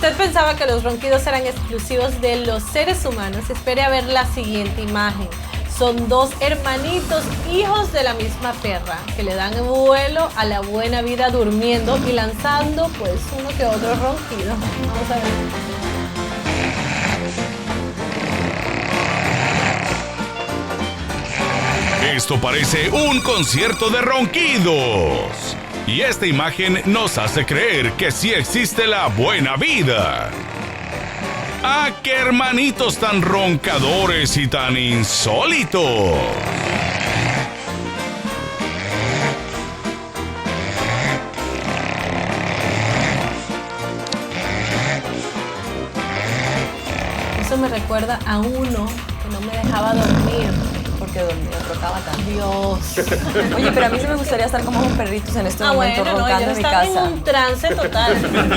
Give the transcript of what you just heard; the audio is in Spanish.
usted pensaba que los ronquidos eran exclusivos de los seres humanos, espere a ver la siguiente imagen. Son dos hermanitos, hijos de la misma perra, que le dan vuelo a la buena vida durmiendo y lanzando pues uno que otro ronquido. Vamos a ver. Esto parece un concierto de ronquidos. Y esta imagen nos hace creer que sí existe la buena vida. ¡Ah, qué hermanitos tan roncadores y tan insólitos! Eso me recuerda a uno que no me dejaba dormir. Porque dormía, tocaba tanto. Dios. Oye, pero a mí sí me gustaría estar como unos perritos en este momento Bueno, no, roncando ellos en mi están casa. en un trance total.